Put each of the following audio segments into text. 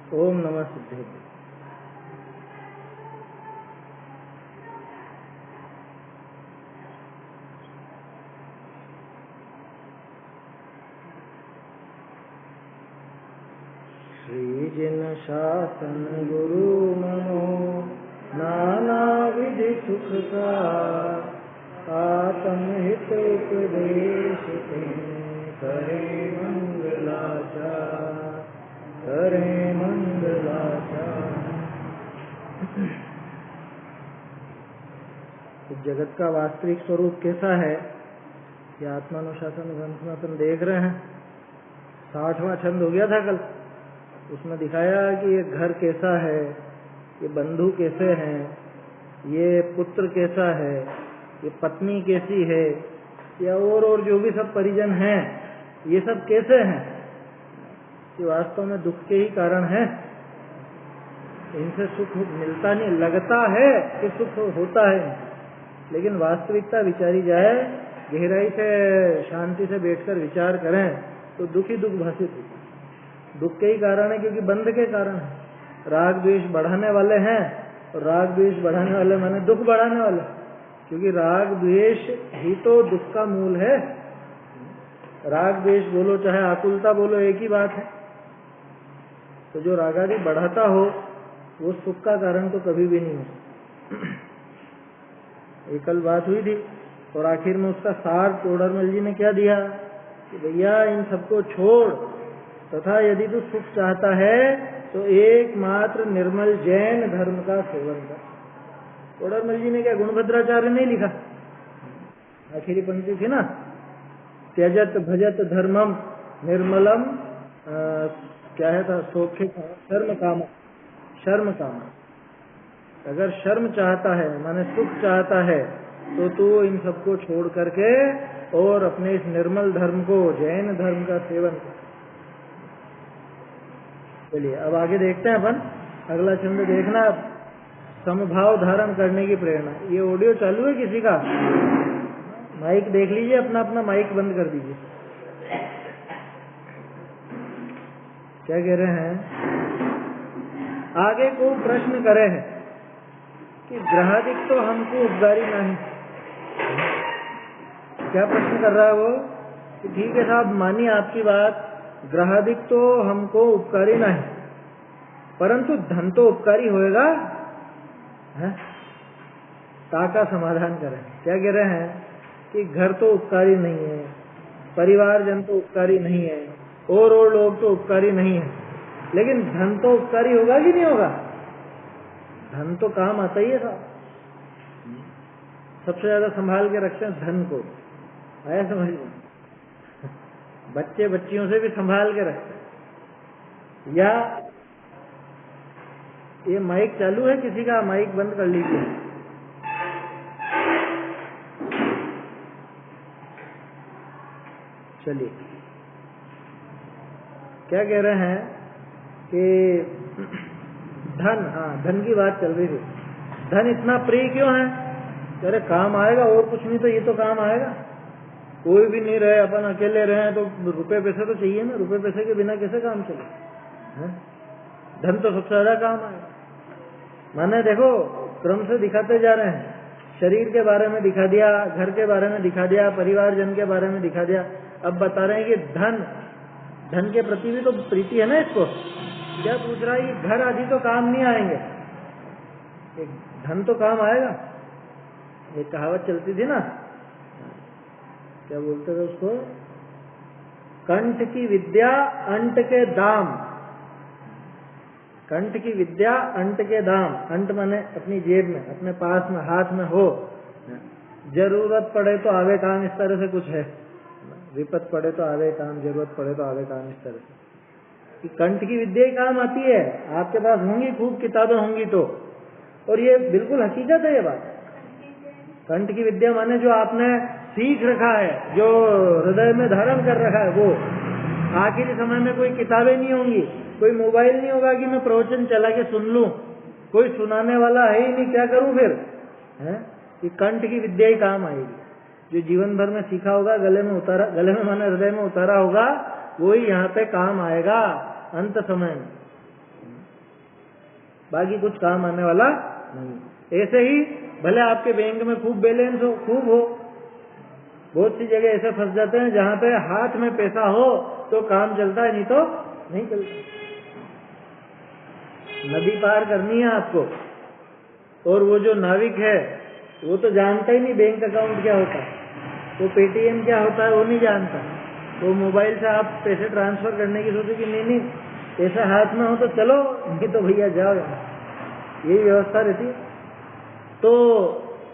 ओम नमः सिद्धेभ्यो। श्री जिन शासन गुरु मनो नाना विधि सुख का आत्महित उपदेश करे मंगलाचार करे मंगलाचार। जगत का वास्तविक स्वरूप कैसा है ये आत्मानुशासन ग्रंथ में अपन देख रहे हैं। 60वां छंद हो गया था कल, उसमें दिखाया कि ये घर कैसा है, ये बंधु कैसे हैं, ये पुत्र कैसा है, ये पत्नी कैसी है, या और जो भी सब परिजन हैं ये सब कैसे हैं। ये वास्तव में दुख के ही कारण है। इनसे सुख मिलता नहीं, लगता है कि सुख होता है, लेकिन वास्तविकता विचारी जाए, गहराई से शांति से बैठकर विचार करें तो दुख ही दुख भाषित होता है। दुख के ही कारण है क्योंकि बंध के कारण है। राग द्वेष बढ़ाने वाले हैं, और राग द्वेष बढ़ाने वाले माने दुख बढ़ाने वाले, क्योंकि राग द्वेष ही तो दुख का मूल है। राग द्वेष बोलो चाहे आकुलता बोलो एक ही बात है। तो जो रागादि बढ़ाता हो वो सुख का कारण तो कभी भी नहीं हो। ये कल बात हुई थी, और आखिर में उसका सार टोडरमल जी ने क्या दिया कि भैया इन सबको छोड़, तथा यदि तू सुख चाहता है तो एकमात्र निर्मल जैन धर्म का सेवन कर। टोडरमल जी ने क्या गुणभद्राचार्य नहीं लिखा, आखिरी पंक्ति थी ना, त्यजत भजत धर्मम निर्मलम क्या है था, सौख्य शर्म काम, शर्म काम। अगर शर्म चाहता है माने सुख चाहता है तो तू इन सबको छोड़ करके और अपने इस निर्मल धर्म को, जैन धर्म का सेवन कर। चलिए अब आगे देखते हैं अपन, अगला छंद देखना, समभाव धारण करने की प्रेरणा। ये ऑडियो चालू है किसी का? माइक देख लीजिए, अपना अपना माइक बंद कर दीजिए। क्या कह रहे हैं? आगे को प्रश्न करे है कि ग्रहादिक तो हमको उपकारी नहीं। क्या प्रश्न कर रहा है वो कि ठीक है साहब, मानिए आपकी बात, ग्रहादिक तो हमको उपकारी नहीं, परंतु धन तो उपकारी होएगा है? ताका समाधान करें। क्या कह रहे हैं कि घर तो उपकारी नहीं है, परिवारजन तो उपकारी नहीं है, और लोग तो उपकारी नहीं है, लेकिन धन तो उपकारी होगा कि नहीं होगा? धन तो काम आता ही है साहब। सबसे ज्यादा संभाल के रखते हैं धन को, आया समझ में? बच्चे बच्चियों से भी संभाल के रखते हैं। या ये माइक चालू है किसी का? माइक बंद कर लीजिए। चलिए, क्या कह रहे हैं कि धन, हाँ धन की बात चल रही थी। धन इतना प्रिय क्यों है? अरे काम आएगा, और कुछ नहीं तो ये तो काम आएगा। कोई भी नहीं रहे, अपन अकेले रहे तो रुपए पैसे तो चाहिए ना, रुपए पैसे के बिना कैसे काम चले? धन तो सबसे ज्यादा काम आएगा। माने देखो क्रम से दिखाते जा रहे हैं, शरीर के बारे में दिखा दिया, घर के बारे में दिखा दिया, परिवारजन के बारे में दिखा दिया। अब बता रहे हैं कि धन के प्रति भी तो प्रीति है ना इसको। क्या पूछ रहा है कि घर आदि तो काम नहीं आएंगे, एक धन तो काम आएगा। एक कहावत चलती थी ना, क्या बोलते थे उसको, कंठ की विद्या अंट के दाम। कंठ की विद्या अंट के दाम। अंट माने अपनी जेब में, अपने पास में, हाथ में हो, जरूरत पड़े तो आवे काम, इस तरह से कुछ है। विपत पड़े तो आवे काम, जरूरत पड़े तो आवे काम, इस तरह से कि कंठ की विद्या ही काम आती है। आपके पास होंगी खूब किताबें होंगी तो, और ये बिल्कुल हकीकत है ये बात। कंठ की विद्या माने जो आपने सीख रखा है, जो हृदय में धारण कर रखा है, वो। आखिरी समय में कोई किताबें नहीं होंगी, कोई मोबाइल नहीं होगा कि मैं प्रवचन चला के सुन लूं, कोई सुनाने वाला है ही नहीं, क्या करूं फिर? कि कंठ की विद्या ही काम आएगी। जो जीवन भर में सीखा होगा, गले में माने हृदय में उतारा होगा, वो ही यहाँ पे काम आएगा अंत समय में। बाकी कुछ काम आने वाला नहीं। ऐसे ही भले आपके बैंक में खूब बैलेंस हो, खूब हो, बहुत सी जगह ऐसे फंस जाते हैं जहां पे हाथ में पैसा हो तो काम चलता है, नहीं तो नहीं चलता। नदी पार करनी है आपको, और वो जो नाविक है वो तो जानता ही नहीं बैंक अकाउंट क्या होता है, वो पेटीएम क्या होता है वो नहीं जानता। वो मोबाइल से आप पैसे ट्रांसफर करने की सोचे कि नहीं पैसा हाथ में हो तो चलो, नहीं तो भैया जाओ यहाँ, यही व्यवस्था रहती है। तो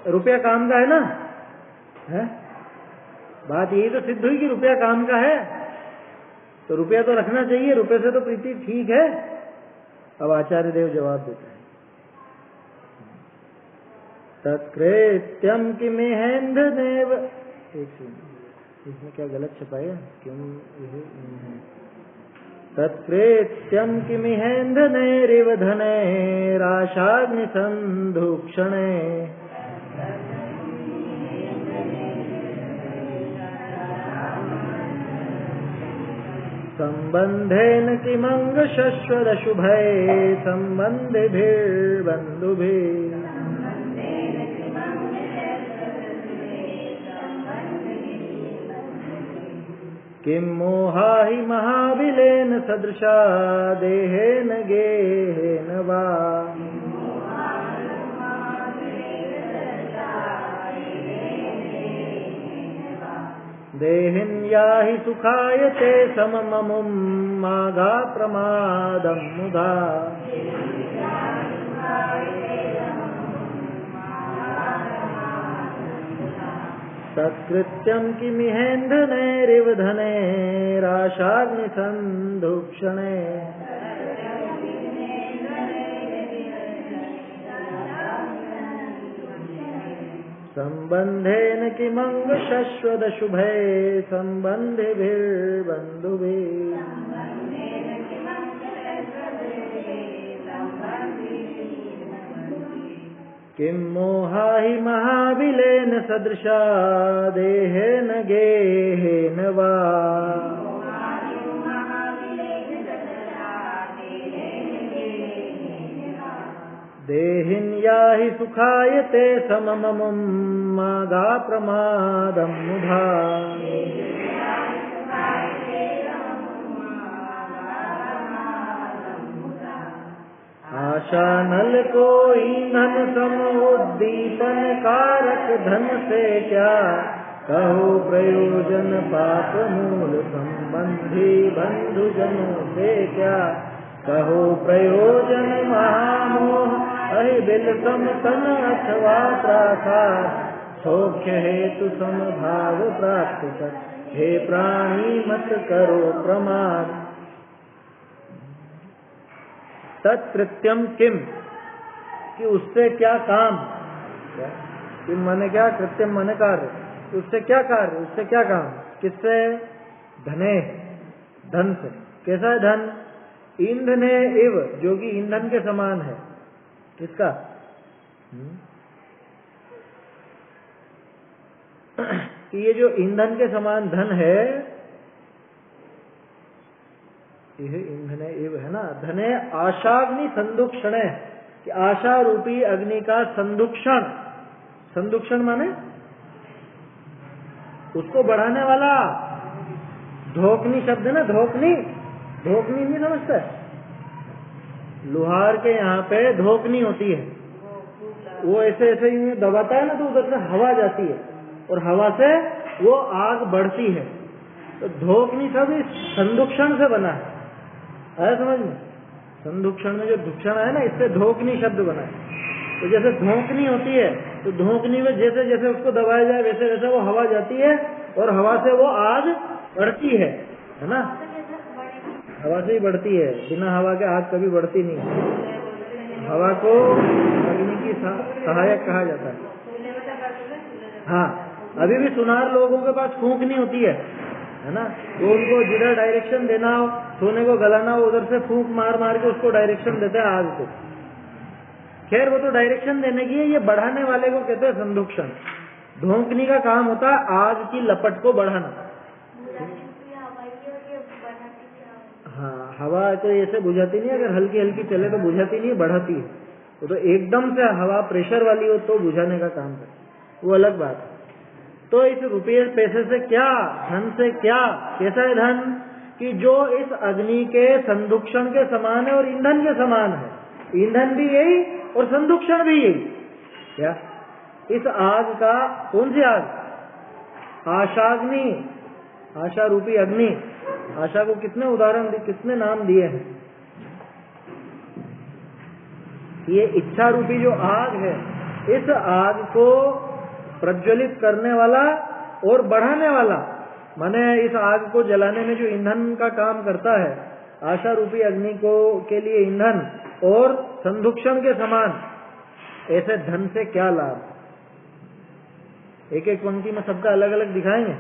रुपया काम का है ना, है बात यही तो सिद्ध हुई कि रुपया काम का है, तो रुपया तो रखना चाहिए, रुपये से तो प्रीति ठीक है। अब आचार्य देव जवाब देते हैं, तत्कृत्यम किमिहेन्द्रदेव, एक सेकंड, इसमें क्या गलत छपाया, क्यों तत्कृत्यम किमिहेन्द्रनेरिव धनैराशाग्निसन्धुक्षणे संबंधेन किमंग शश्वदशुभै संबंधिभिर्बन्धुभिः किं मोहा हि महाबिलेन सदृशा देहेन गेहेन वा देहिन्या हि सुखाय ते समममुं माघा प्रमादं मुधा तत्कृत्यं किमिहेन्द्रनेरिव धनैराशाग्निसन्धुक्षणे संबंधेन किमंग शश्वदशुभै संबंधिभिर्बन्धुभिः किं मोहा हि महाबिलेन सदृशा देहेन गेहेन वा देहिन्या हि सुखाय ते समममुं माघा प्रमादं मुधा आशा नल को ईंधन सम उद्दीपन कारक धन से क्या कहो प्रयोजन पाप मूल संबंधी बंधुजनों से क्या कहो प्रयोजन महामोह अहिबिल समतन अथवा प्रासाद सौख्य हेतु समभाव प्राप्त कर हे प्राणी मत करो प्रमाद। तत्कृत्यम किम, कि उससे क्या काम, किम माने क्या, कृत्यम माने कार्य, उससे क्या कार्य, उससे क्या काम, किससे, धने, धन से। कैसा है धन, ईंधने एव, जो कि ईंधन के समान है, किसका, कि ये जो ईंधन के समान धन है, यह ईंधने एव है ना, धने आशाग्नि संदुक्षण, कि आशा रूपी अग्नि का संदुक्षण, संदुक्षण माने उसको बढ़ाने वाला, धोकनी शब्द है ना, धोकनी, धोकनी नहीं समझता है, लोहार के यहाँ पे धोकनी होती है, वो ऐसे ऐसे यूं दबाता है ना तो उधर से हवा जाती है और हवा से वो आग बढ़ती है, तो धोकनी सब इस संदुक्षण से बना है समझ में, संदुक्षण में जो दुक्षण है ना, इससे धोकनी शब्द बना है। तो जैसे धोकनी होती है तो धोकनी में जैसे जैसे उसको दबाया जाए वैसे वैसे वो हवा जाती है और हवा से वो आग बढ़ती है ना, हवा से ही बढ़ती है, बिना हवा के आग कभी बढ़ती नहीं है। हवा को अग्नि की सहायक कहा जाता है। हाँ, अभी भी सुनार लोगों के पास फूंक नहीं होती है ना, तो उनको जिधर डायरेक्शन देना हो, सोने को गलाना हो, उधर से फूंक मार मार के उसको डायरेक्शन देते हैं आग को। खैर वो तो डायरेक्शन देने की है, ये बढ़ाने वाले को कहते हैं संदुक्षण। धोंकनी का काम होता है आग की लपट को बढ़ाना। हाँ, हवा तो ऐसे बुझाती नहीं, अगर हल्की हल्की चले तो बुझाती नहीं, बढ़ाती है। तो एकदम से हवा प्रेशर वाली हो तो बुझाने का काम करती, वो अलग बात है। तो इस रुपये पैसे से क्या, धन से क्या, कैसा है धन कि जो इस अग्नि के संदुक्षण के समान है और ईंधन के समान है। ईंधन भी यही और संदुक्षण भी यही। क्या इस आग का, कौन सी आग? आशाग्नि, आशा रूपी अग्नि। आशा को कितने उदाहरण, कितने नाम दिए हैं। ये इच्छा रूपी जो आग है, इस आग को प्रज्वलित करने वाला और बढ़ाने वाला, माने इस आग को जलाने में जो ईंधन का काम करता है, आशा रूपी अग्नि को के लिए ईंधन और संदुक्षण के समान, ऐसे धन से क्या लाभ। एक एक पंक्ति में सबका अलग अलग दिखाएंगे।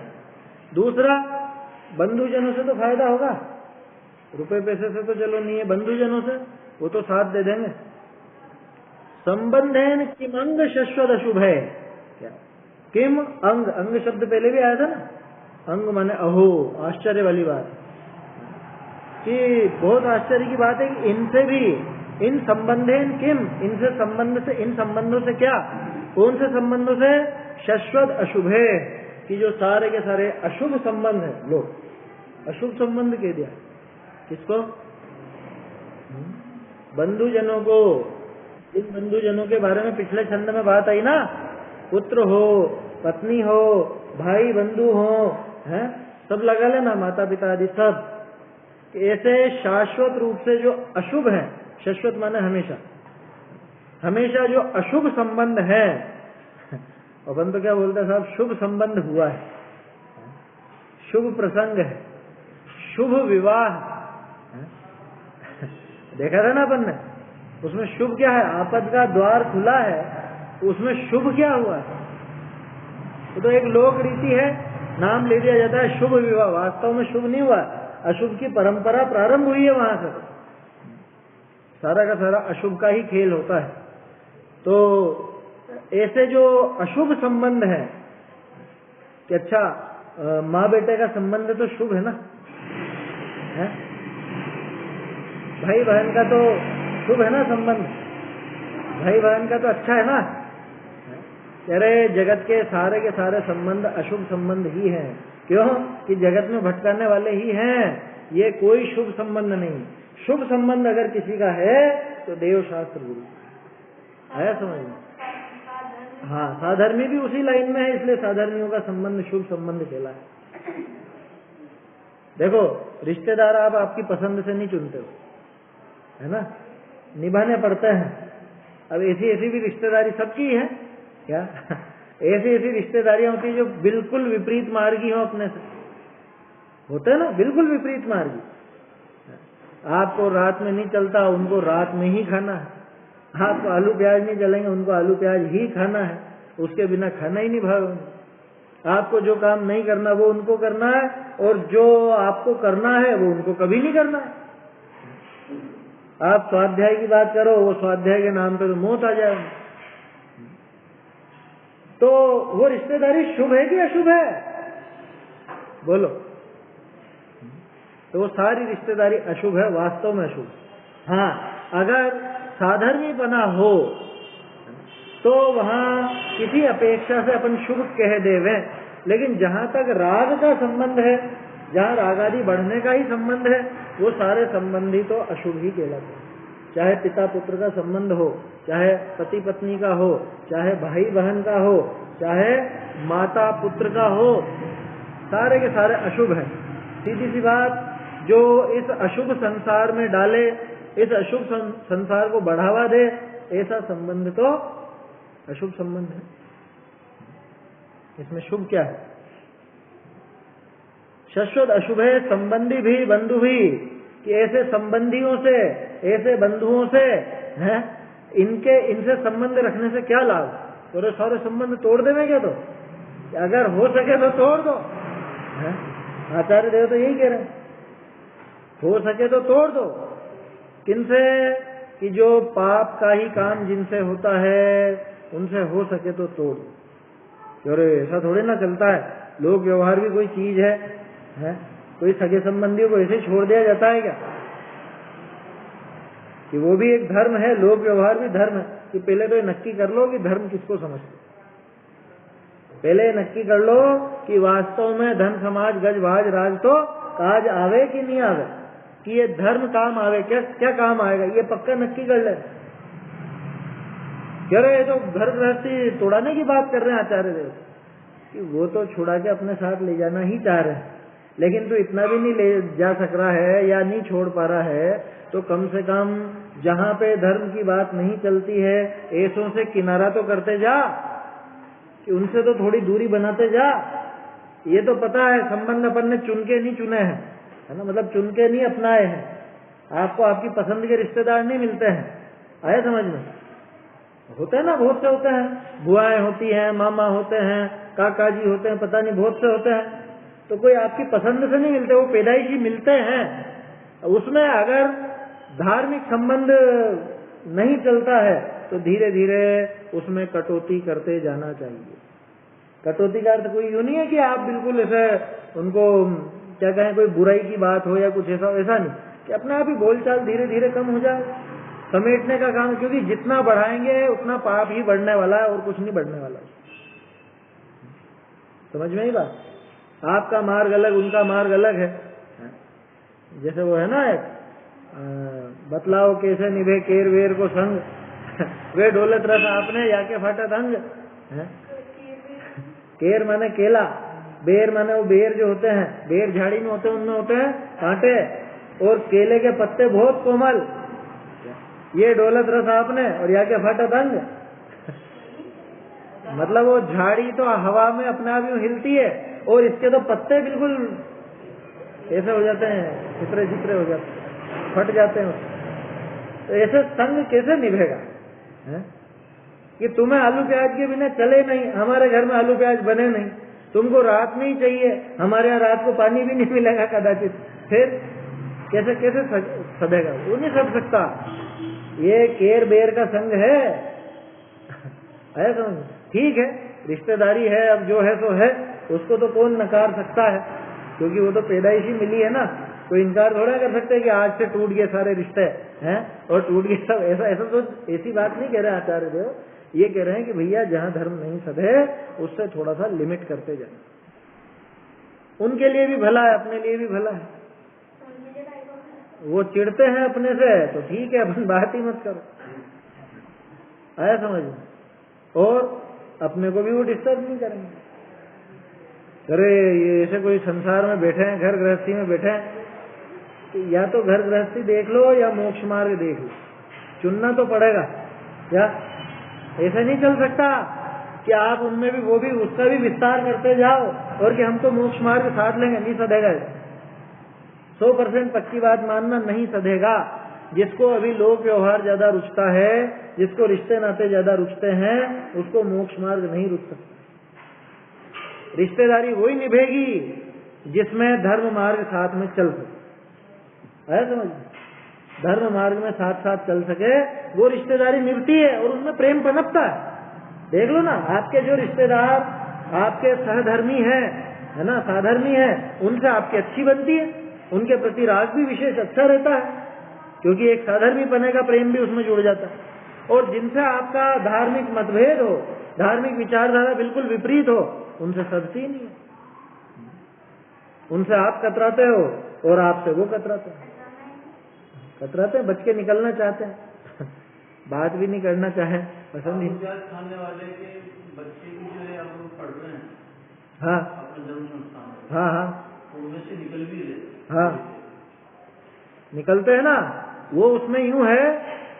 दूसरा, बंधुजनों से तो फायदा होगा, रुपए पैसे से तो चलो नहीं है, बंधुजनों से वो तो साथ दे देंगे। संबंधेन किम अंग शश्वत अशुभ है। क्या किम अंग, अंग शब्द पहले भी आया था ना, अंग माने अहो, आश्चर्य वाली बात कि बहुत आश्चर्य की बात है कि इनसे भी, इन संबंधेन किम, इनसे संबंध से, इन संबंधों से क्या, कौन से संबंधों से? शश्वत अशुभ है कि जो सारे के सारे अशुभ संबंध है, लो अशुभ संबंध कह दिया किसको? बंधुजनों को। इन बंधुजनों के बारे में पिछले छंद में बात आई ना, पुत्र हो, पत्नी हो, भाई बंधु हो, हैं, सब लगा लेना, माता पिता आदि सब। ऐसे शाश्वत रूप से जो अशुभ है, शाश्वत माने हमेशा, हमेशा जो अशुभ संबंध है, अपन तो क्या बोलते हैं साहब, शुभ संबंध हुआ है, शुभ प्रसंग है, शुभ विवाह। देखा था ना अपन ने, उसमें शुभ क्या है? आपद का द्वार खुला है, उसमें शुभ क्या हुआ है? तो एक लोक रीति है, नाम ले दिया जाता है शुभ विवाह, वास्तव में शुभ नहीं हुआ, अशुभ की परंपरा प्रारंभ हुई है वहां से। सारा का सारा अशुभ का ही खेल होता है। तो ऐसे जो अशुभ संबंध है कि अच्छा, माँ बेटे का संबंध तो शुभ है ना, है? भाई बहन का तो शुभ है ना संबंध, भाई बहन का तो अच्छा है ना। अरे जगत के सारे संबंध अशुभ संबंध ही हैं। क्यों? कि जगत में भटकाने वाले ही हैं, ये कोई शुभ संबंध नहीं। शुभ संबंध अगर किसी का है तो देव शास्त्र गुरु आया समझ में। हाँ, साधर्मी भी उसी लाइन में है, इसलिए साधर्मियों का संबंध शुभ संबंध कहला है। देखो, रिश्तेदार आप आपकी पसंद से नहीं चुनते हो, है ना, निभाने पड़ते हैं। अब ऐसी ऐसी भी रिश्तेदारी सबकी है क्या? ऐसी ऐसी रिश्तेदारियां होती है जो बिल्कुल विपरीत मार्गी हो अपने से, होते हैं ना, बिल्कुल विपरीत मार्गी। आपको रात में नहीं चलता, उनको रात में ही खाना है। आपको आलू प्याज नहीं चलेंगे, उनको आलू प्याज ही खाना है, उसके बिना खाना ही नहीं भावेंगे। आपको जो काम नहीं करना वो उनको करना है, और जो आपको करना है वो उनको कभी नहीं करना है। आप स्वाध्याय की बात करो, वो स्वाध्याय के नाम पे तो मौत आ जाए। तो वो रिश्तेदारी शुभ है कि अशुभ है? बोलो। तो वो सारी रिश्तेदारी अशुभ है, वास्तव में अशुभ। हाँ, अगर साधर्मी बना हो तो वहां किसी अपेक्षा से अपन शुभ कह देवे, लेकिन जहां तक राग का संबंध है, जहां राग आदि बढ़ने का ही संबंध है, वो सारे संबंधी तो अशुभ ही कहलाते हैं। चाहे पिता पुत्र का संबंध हो, चाहे पति पत्नी का हो, चाहे भाई बहन का हो, चाहे माता पुत्र का हो, सारे के सारे अशुभ है। सीधी सी बात, जो इस अशुभ संसार में डाले, इस अशुभ संसार को बढ़ावा दे, ऐसा संबंध तो अशुभ संबंध है। इसमें शुभ क्या है? शाश्वत अशुभ है, संबंधी भी बंधु भी, कि ऐसे संबंधियों से, ऐसे बंधुओं से हैं, इनसे संबंध रखने से क्या लाभ? तो सारे संबंध तोड़ देवे क्या? तो अगर हो सके तो तोड़ दो। आचार्य देव तो यही कह रहे हैं, हो सके तो तोड़ दो। किनसे? कि जो पाप का ही काम जिनसे होता है, उनसे हो सके तो तोड़ दो। अरे ऐसा थोड़े ना चलता है, लोक व्यवहार भी कोई चीज है? कोई सगे संबंधियों को ऐसे छोड़ दिया जाता है क्या? कि वो भी एक धर्म है, लोक व्यवहार भी धर्म है। कि पहले तो ये नक्की कर लो कि धर्म किसको समझते, पहले नक्की कर लो कि वास्तव में धन समाज गज भाज राज तो काज आवे कि नहीं आवे, कि ये धर्म काम आवे, क्या क्या काम आएगा, ये पक्का नक्की कर ले। कह रहे तो घर गृहस्थी तोड़ाने की बात कर रहे हैं आचार्य देव, कि वो तो छुड़ा के अपने साथ ले जाना ही चाह रहे हैं, लेकिन तू इतना भी नहीं ले जा सक रहा है या नहीं छोड़ पा रहा है, तो कम से कम जहां पे धर्म की बात नहीं चलती है ऐसों से किनारा तो करते जा, कि उनसे तो थोड़ी दूरी बनाते जा। ये तो पता है संबंध अपन ने चुन के नहीं चुने हैं, है ना, मतलब चुन के नहीं अपनाए हैं। आपको आपकी पसंद के रिश्तेदार नहीं मिलते हैं, आया समझ में? होते हैं ना, बहुत से होते हैं, बुआएं होती हैं, मामा होते हैं, काका जी होते हैं, पता नहीं बहुत से होते हैं। तो कोई आपकी पसंद से नहीं मिलते, वो पैदाइशी मिलते हैं। उसमें अगर धार्मिक संबंध नहीं चलता है तो धीरे धीरे उसमें कटौती करते जाना चाहिए। कटौती का अर्थ कोई यूं नहीं है कि आप बिल्कुल ऐसे उनको क्या कहें, कोई बुराई की बात हो या कुछ ऐसा, ऐसा नहीं, कि अपने आप ही बोलचाल धीरे धीरे कम हो जाए, समेटने का काम। क्योंकि जितना बढ़ाएंगे उतना पाप ही बढ़ने वाला है और कुछ नहीं बढ़ने वाला है। समझ में ही बात? आपका मार्ग अलग, उनका मार्ग अलग है। जैसे वो है ना, एक बतलाओ कैसे निभे केर वेर को संग, वे डोलत रस आपने या के फाटा दंग। केर माने केला, बेर माने वो बेर जो होते हैं, बेर झाड़ी में होते हैं, उनमें होते हैं कांटे, और केले के पत्ते बहुत कोमल। ये डोलत रस आपने और या के फाटा दंग, मतलब वो झाड़ी तो हवा में अपने आप यूं हिलती है और इसके तो पत्ते बिल्कुल ऐसे हो जाते हैं, चित्रे चित्रे हो जाते हैं, फट जाते हैं। तो ऐसे संग कैसे निभेगा है? कि तुम्हें आलू प्याज के बिना चले नहीं, हमारे घर में आलू प्याज बने नहीं, तुमको रात में ही चाहिए, हमारे यहाँ रात को पानी भी नहीं मिलेगा कदाचित, फिर कैसे कैसे सदेगा? वो नहीं सद सकता। ये केर बेर का संग है, समझ? ठीक है, रिश्तेदारी है, अब जो है सो है, उसको तो कौन नकार सकता है, क्योंकि वो तो पैदाइशी मिली है ना। कोई इनकार थोड़ा कर सकते हैं कि आज से टूट गए सारे रिश्ते हैं और टूट गए सब, ऐसा ऐसा तो ऐसी बात नहीं कह रहे आचार्य देव। ये कह रहे हैं कि भैया जहां धर्म नहीं सधे उससे थोड़ा सा लिमिट करते जाए, उनके लिए भी भला है, अपने लिए भी भला है। वो चिढ़ते हैं अपने से तो ठीक है, अपन बात ही मत करो, आया समझ में? और अपने को भी वो डिस्टर्ब नहीं करेंगे। अरे ये ऐसे कोई संसार में बैठे हैं, घर गृहस्थी में बैठे हैं, या तो घर गृहस्थी देख लो या मोक्ष मार्ग देख लो, चुनना तो पड़ेगा। क्या ऐसा नहीं चल सकता कि आप उनमें भी वो भी उसका भी विस्तार करते जाओ और कि हम तो मोक्ष मार्ग साध लेंगे? नहीं सधेगा। 100% पक्की बात मानना, नहीं सधेगा। जिसको अभी लोक व्यवहार ज्यादा रुचता है, जिसको रिश्ते नाते ज्यादा रुचते हैं, उसको मोक्ष मार्ग नहीं रुच सकता। रिश्तेदारी वही निभेगी जिसमें धर्म मार्ग साथ में चल सके, है समझ? धर्म मार्ग में साथ साथ चल सके वो रिश्तेदारी निभती है और उनमें प्रेम पनपता है। देख लो ना, आपके जो रिश्तेदार आपके सहधर्मी है ना, साधर्मी है, उनसे आपकी अच्छी बनती है, उनके प्रति राग भी विशेष अच्छा रहता है, क्योंकि एक साधर्मी पने का प्रेम भी उसमें जुड़ जाता है। और जिनसे आपका धार्मिक मतभेद हो, धार्मिक विचारधारा बिल्कुल विपरीत हो, उनसे सदती नहीं है। उनसे आप कतराते हो और आपसे वो कतराते हैं, बच के निकलना चाहते हैं, बात भी नहीं करना चाहे, पसंद ही। खाने वाले के बच्चे की जो है आप लोग पढ़ रहे हैं, हाँ, अपने धर्म संस्थान, हाँ, उनमें से निकल भी रहे, हाँ, निकलते हैं ना। वो उसमें यूं है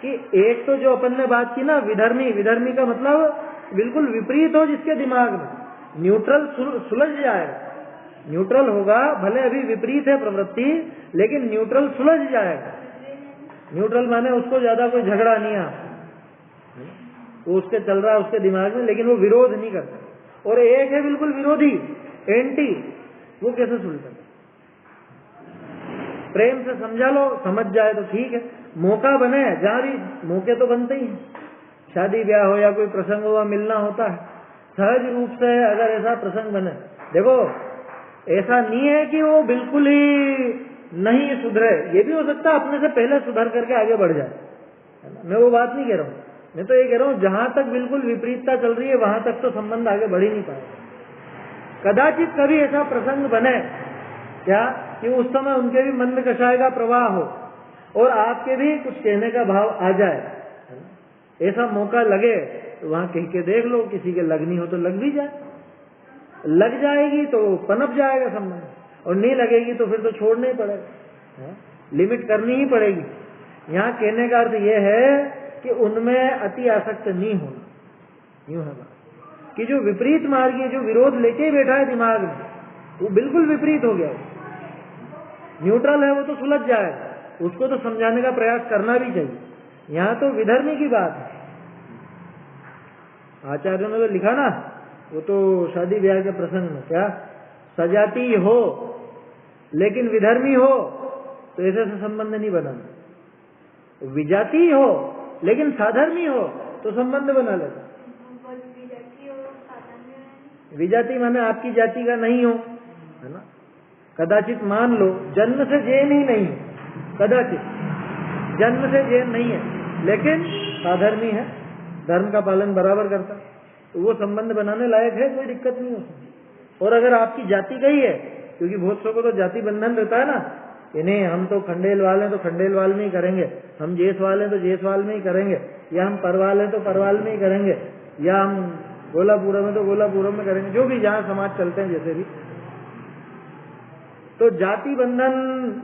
कि एक तो जो अपन ने बात की ना, विधर्मी, विधर्मी का मतलब बिल्कुल विपरीत हो, जिसके दिमाग में न्यूट्रल सुलझ जाएगा, न्यूट्रल होगा, भले अभी विपरीत है प्रवृत्ति, लेकिन न्यूट्रल सुलझ जाएगा। न्यूट्रल माने उसको ज्यादा कोई झगड़ा नहीं आ, वो उसके चल रहा है उसके दिमाग में, लेकिन वो विरोध नहीं करता। और एक है बिल्कुल विरोधी, एंटी, वो कैसे सुलझता? प्रेम से समझा लो, समझ जाए तो ठीक है, मौका बने, जहां भी मौके तो बनते ही हैं, शादी ब्याह हो या कोई प्रसंग हुआ, मिलना होता है, सहज रूप से अगर ऐसा प्रसंग बने। देखो ऐसा नहीं है कि वो बिल्कुल ही नहीं सुधरे, ये भी हो सकता है अपने से पहले सुधर करके आगे बढ़ जाए, है ना। मैं वो बात नहीं कह रहा हूँ, मैं तो ये कह रहा हूँ जहां तक बिल्कुल विपरीतता चल रही है वहां तक तो संबंध आगे बढ़ ही नहीं पाएगा। कदाचित कभी ऐसा प्रसंग बने क्या कि उस समय उनके भी मन में कषाय का प्रवाह हो और आपके भी कुछ कहने का भाव आ जाए, ऐसा मौका लगे तो वहां कह के देख लो, किसी के लगनी हो तो लग भी जाए, लग जाएगी तो पनप जाएगा संबंध, और नहीं लगेगी तो फिर तो छोड़ना ही पड़ेगा, लिमिट करनी ही पड़ेगी। यहाँ कहने का अर्थ यह है कि उनमें अति आसक्त नहीं होना, यूं है बात कि जो विपरीत मार्गी, जो विरोध लेके बैठा है दिमाग में, वो बिल्कुल विपरीत हो गया, न्यूट्रल है वो तो सुलझ जाएगा, उसको तो समझाने का प्रयास करना भी चाहिए। यहाँ तो विधर्मी की बात है, आचार्यों ने तो लिखा ना, वो तो शादी ब्याह के प्रसंग में, क्या सजाती हो लेकिन विधर्मी हो तो ऐसे से संबंध नहीं बनाना, विजाती हो लेकिन साधर्मी हो तो संबंध बना लेना। विजाति माने आपकी जाति का नहीं हो, है ना। कदाचित मान लो जन्म से जैन ही नहीं, कदाचित जन्म से जैन नहीं है लेकिन साधर्मी है, धर्म का पालन बराबर करता, तो वो संबंध बनाने लायक है, कोई दिक्कत नहीं हो सकती। और अगर आपकी जाति का ही है, क्योंकि बहुत सौ को तो जाति बंधन रहता है ना, कि नहीं हम तो खंडेल वाले तो खंडेल वाल में ही करेंगे, हम जेसवाल हैं तो जेसवाल में ही करेंगे, या हम परवाल हैं तो परवाल में ही करेंगे, या हम गोलापुरम में तो गोलापुरम में करेंगे, जो भी जहां समाज चलते हैं जैसे भी, तो जाति बंधन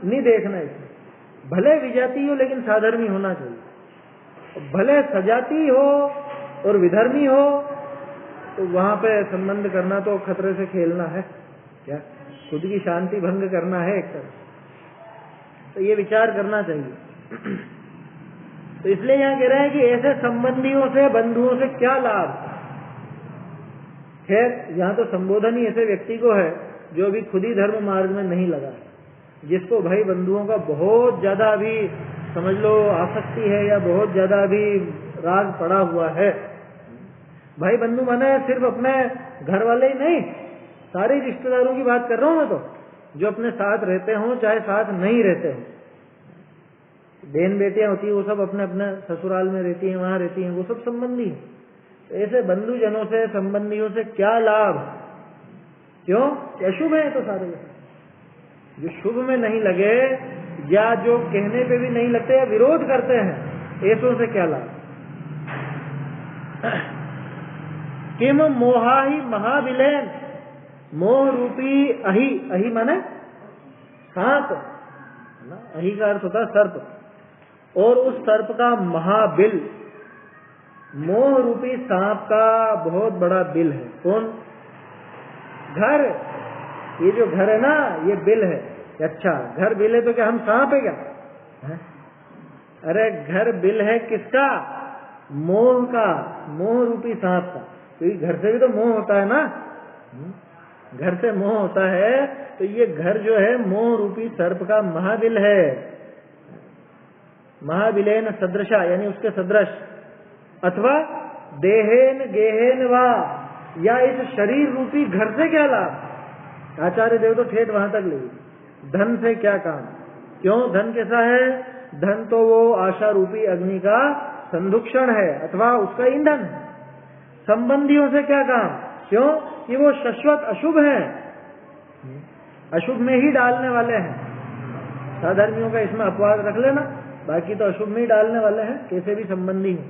नहीं देखना इसमें। भले विजाति हो लेकिन साधर्मी होना चाहिए, भले सजाती हो और विधर्मी हो, तो वहां पे संबंध करना तो खतरे से खेलना है, क्या खुद की शांति भंग करना है एक तरह, तो ये विचार करना चाहिए। तो इसलिए यहाँ कह रहे हैं कि ऐसे संबंधियों से, बंधुओं से क्या लाभ। खैर यहाँ तो संबोधन ही ऐसे व्यक्ति को है जो अभी खुद ही धर्म मार्ग में नहीं लगा है, जिसको भाई बंधुओं का बहुत ज्यादा अभी समझ लो आसक्ति है, या बहुत ज्यादा अभी राग पड़ा हुआ है। भाई बंधु माने सिर्फ अपने घर वाले ही नहीं, सारे रिश्तेदारों की बात कर रहा हूं मैं, तो जो अपने साथ रहते हों चाहे साथ नहीं रहते हों, बहन बेटियां होती है वो सब अपने अपने ससुराल में रहती हैं, वहां रहती हैं, वो सब संबंधी हैं। तो ऐसे बंधुजनों से, संबंधियों से क्या लाभ, क्यों अशुभ है तो सारे, जो शुभ में नहीं लगे या जो कहने पे भी नहीं लगते या विरोध करते हैं, ऐसों से क्या लाभ। किम मोहा ही महाविलेन, मोह रूपी अहि, अहि माने सांप ना, अहि का अर्थ होता है सर्प, और उस सर्प का महाबिल, मोह रूपी सांप का बहुत बड़ा बिल है। कौन? घर, ये जो घर है ना ये बिल है। अच्छा घर बिल है तो क्या हम सांप है क्या है? अरे घर बिल है किसका? मोह का, मोह रूपी सांप का। क्योंकि घर से भी तो मोह होता है ना, घर से मोह होता है, तो ये घर जो है मोह रूपी सर्प का महाबिल है। महाबिलेन सदृशा यानी उसके सदृश, अथवा देहेन गेहेन वा, या इस शरीर रूपी घर से क्या लाभ। आचार्य देव तो ठेठ वहां तक ले, धन से क्या काम। क्यों? धन कैसा है? धन तो वो आशा रूपी अग्नि का संदुक्षण है अथवा उसका ईंधन है। संबंधियों से क्या काम? क्यों? कि वो शाश्वत अशुभ है, अशुभ में ही डालने वाले हैं। साधर्मियों का इसमें अपवाद रख लेना, बाकी तो अशुभ में ही डालने वाले हैं, कैसे भी संबंधी हो।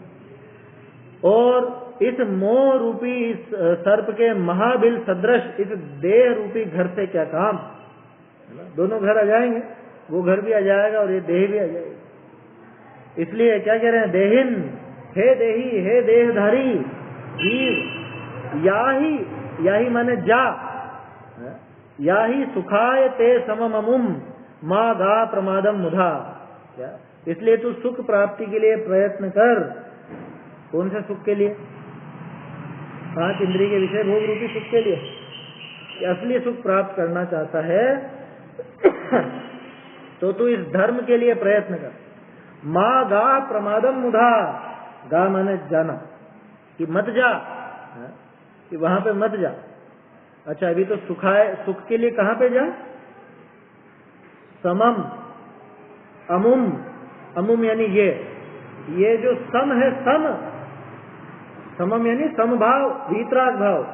और इस मोह रूपी इस सर्प के महाबिल सदृश इस देह रूपी घर से क्या काम। दोनों घर आ जाएंगे, वो घर भी आ जाएगा और ये देह भी आ जाएगा। इसलिए क्या कह रहे हैं? देहिन, हे देही, हे देहधारी जीव, याही माने जा, याही सुखाय ते समममुम मा गा प्रमादम मुधा। क्या? इसलिए तू सुख प्राप्ति के लिए प्रयत्न कर। कौन से सुख के लिए? 5 इंद्रिय के विषय भोग रूपी सुख के लिए। असली सुख प्राप्त करना चाहता है तो तू इस धर्म के लिए प्रयत्न कर। माँ गा प्रमादम मुधा, गा माने जाना, कि मत जा, कि वहां पे मत जा। अच्छा अभी तो सुखाए, सुख के लिए कहां पे जा? समम, अमुम, अमुम यानी ये जो सम है, समम यानी समभाव, वीतराग भाव,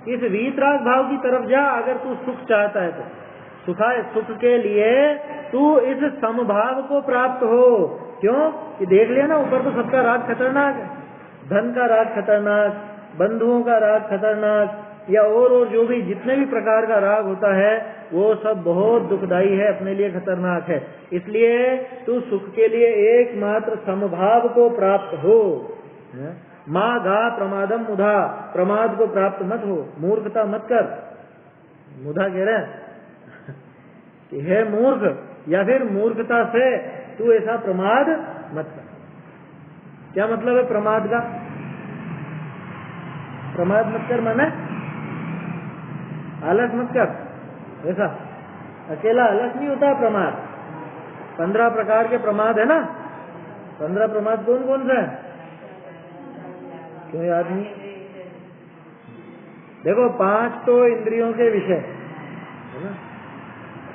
इस वीतराग भाव की तरफ जा। अगर तू सुख चाहता है तो सुख के लिए तू इस समभाव को प्राप्त हो। क्यों कि देख लिया ना, ऊपर तो सबका राग खतरनाक है, धन का राग खतरनाक, बंधुओं का राग खतरनाक, या और जो भी जितने भी प्रकार का राग होता है वो सब बहुत दुखदाई है, अपने लिए खतरनाक है। इसलिए तू सुख के लिए एकमात्र समभाव को प्राप्त हो। माँ गा प्रमादम मुधा, प्रमाद को प्राप्त मत हो, मूर्खता मत कर। मुधा कह रहे हैं कि है मूर्ख, या फिर मूर्खता से तू ऐसा प्रमाद मत कर। क्या मतलब है प्रमाद का? प्रमाद मत कर माने आलस मत कर, ऐसा अकेला आलस नहीं होता प्रमाद। 15 प्रकार के प्रमाद है ना। 15 प्रमाद कौन कौन से हैं? क्यों याद नहीं? देखो 5 तो इंद्रियों के विषय है ना,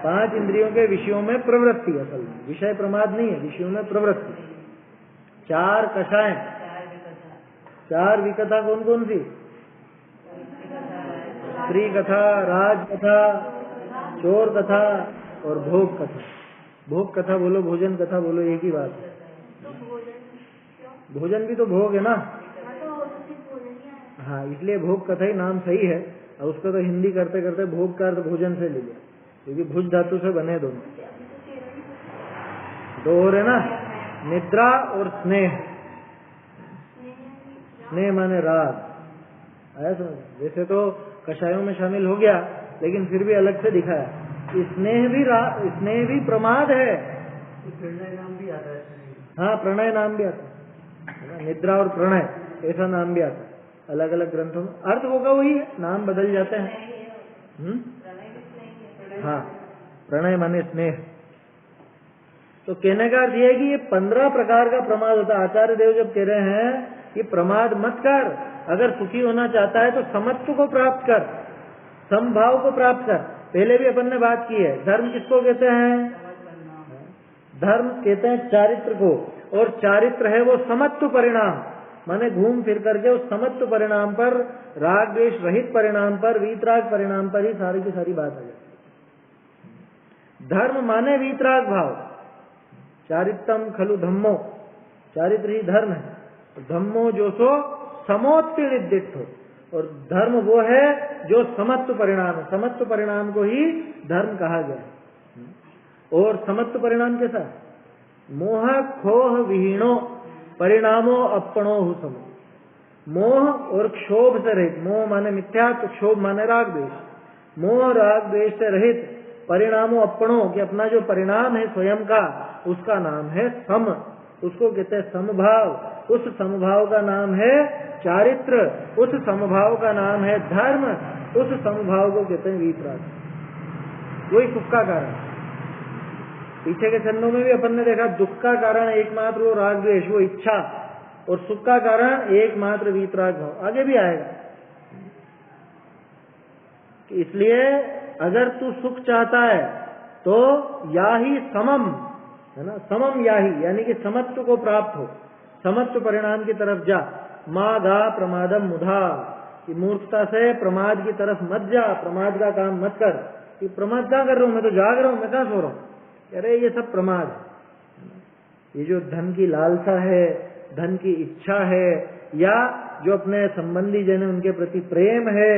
5 इंद्रियों के विषयों में प्रवृत्ति, असल में विषय प्रमाद नहीं है, विषयों में प्रवृत्ति। 4 कषाएं, 4 विकथा कौन कौन सी? स्त्री कथा, राज कथा, चोर कथा और भोग कथा। भोग कथा बोलो, भोजन कथा बोलो, एक ही बात है। भोजन भी तो भोग है ना। हाँ, इसलिए भोग कथा ही नाम सही है, और उसको तो हिंदी करते करते भोग का अर्थ भोजन से ले लिया, क्योंकि भुज धातु से बने दोनों। 2 और है ना, निद्रा और स्नेह। स्नेह माने राग, आया समझ? वैसे तो कषायों में शामिल हो गया, लेकिन फिर भी अलग से दिखाया कि स्नेह भी प्रमाद है। प्रणय नाम भी आता है। हाँ, प्रणय नाम भी आता है, निद्रा और प्रणय ऐसा नाम भी आता है अलग अलग ग्रंथों में। अर्थ होगा वही है, नाम बदल जाते हैं। हाँ, प्रणय माने स्नेह। तो कहने का अर्थ यह है कि ये 15 प्रकार का प्रमाद होता है। आचार्य देव जब कह रहे हैं कि प्रमाद मत कर, अगर सुखी होना चाहता है तो समत्व को प्राप्त कर, समभाव को प्राप्त कर। पहले भी अपन ने बात की है, धर्म किसको कहते हैं? धर्म कहते हैं चारित्र को, और चारित्र है वो समत्व परिणाम, माने घूम फिर करके उस समत्व परिणाम पर, राग द्वेष रहित परिणाम पर, वीतराग परिणाम पर ही सारी की सारी बात आ जाती है। धर्म माने वीतराग भाव। चारित्रम खलु धम्मो, चारित्र ही धर्म है। धम्मो जो सो समोत्पीड़ित हो, और धर्म वो है जो समत्व परिणाम है। समत्व परिणाम को ही धर्म कहा गया। और समत्व परिणाम कैसा? मोह खोह विहीणो परिणामो अपणो हु समो। मोह और क्षोभ से रहित, मोह माने मिथ्या, तो क्षोभ माने राग द्वेष। मोह राग द्वेष से रहित परिणामो अपणो, कि अपना जो परिणाम है स्वयं का, उसका नाम है सम, उसको कहते हैं समभाव। उस समभाव का नाम है चारित्र, उस समभाव का नाम है धर्म, उस समभाव को कहते हैं वीतराग। वही सुख का कारण। पीछे के चरणों में भी अपन ने देखा, दुख का कारण एकमात्र वो राग द्वेष, वो इच्छा, और सुख का कारण एकमात्र वीतराग भाव। आगे भी आएगा। इसलिए अगर तू सुख चाहता है तो या ही समम, है ना, समम या ही, यानी कि समत्व को प्राप्त हो, समत्व परिणाम की तरफ जा। माँ गा प्रमादम मुधा, कि मूर्खता से प्रमाद की तरफ मत जा, प्रमाद का काम मत कर। कि प्रमाद क्या कर रहा हूं, मैं तो जाग रहा हूं, मैं कहां सो रहा हूं? अरे ये सब प्रमाद है। ये जो धन की लालसा है, धन की इच्छा है, या जो अपने संबंधी जन उनके प्रति प्रेम है,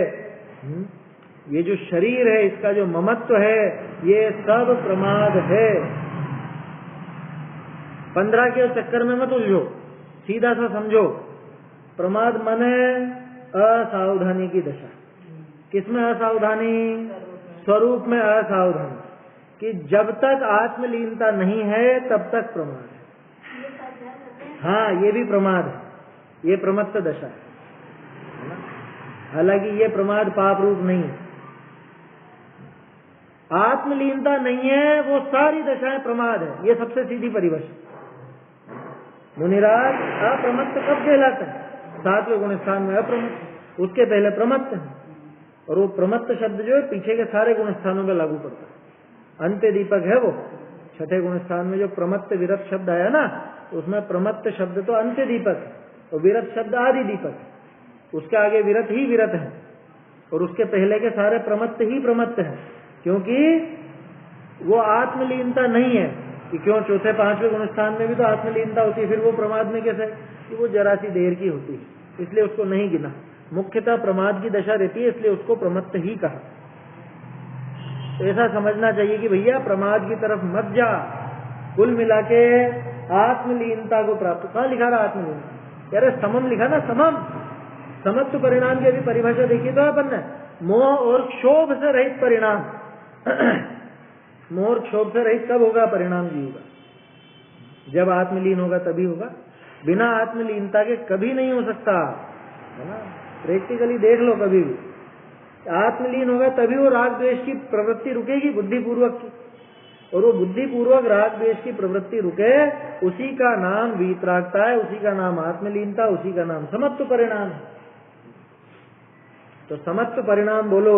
ये जो शरीर है इसका जो ममत्व है, ये सब प्रमाद है। 15 के चक्कर में मत उलझो, सीधा सा समझो। प्रमाद माने असावधानी की दशा। किसमें असावधानी? स्वरूप में असावधानी, कि जब तक आत्मलीनता नहीं है तब तक प्रमाद है। हाँ, ये भी प्रमाद है, ये प्रमत्त दशा है। हालांकि ये प्रमाद पाप रूप नहीं है। आत्मलीनता नहीं है वो सारी दशाएं प्रमाद है, ये सबसे सीधी परिभाषा। मुनिराज अप्रमत्त कब कहलाता है? 7वें गुण स्थान में अप्रमत्त, उसके पहले प्रमत्त है। और वो प्रमत्त शब्द जो है पीछे के सारे गुण स्थानों में लागू पड़ता है। अंत्य दीपक है वो, 6ठे गुण स्थान में जो प्रमत्त विरत शब्द आया ना, उसमें प्रमत्त शब्द तो अंत्य दीपक है और विरत शब्द आदि दीपक है। उसके आगे विरत ही विरत है और उसके पहले के सारे प्रमत्त ही प्रमत्त है, क्योंकि वो आत्मलीनता नहीं है कि क्यों चौथे पांचवें गुणस्थान में भी तो आत्मलीनता होती है, फिर वो प्रमाद में कैसे? कि वो जरा सी देर की होती है, इसलिए उसको नहीं गिना। मुख्यतः प्रमाद की दशा रहती है, इसलिए उसको प्रमत्त ही कहा। तो ऐसा समझना चाहिए कि भैया प्रमाद की तरफ मत जा, कुल मिला के आत्मलीनता को प्राप्त। कहाँ लिखा रहा आत्मलीनता? यार समम लिखा ना, समम। समत्व परिणाम की अभी परिभाषा देखिए तो अपन ने, मोह और क्षोभ से रहित परिणाम। मोह और क्षोभ से रहित कब होगा परिणाम जी होगा? जब आत्मलीन होगा तभी होगा, बिना आत्मलीनता के कभी नहीं हो सकता, है ना? प्रैक्टिकली देख लो, कभी भी आत्मलीन होगा तभी वो राग द्वेष की प्रवृत्ति रुकेगी बुद्धिपूर्वक की, और वो बुद्धिपूर्वक राग द्वेष की प्रवृत्ति रुके, उसी का नाम वीतरागता है, उसी का नाम आत्मलीनता, उसी का नाम समत्व परिणाम है। तो समत्व परिणाम बोलो,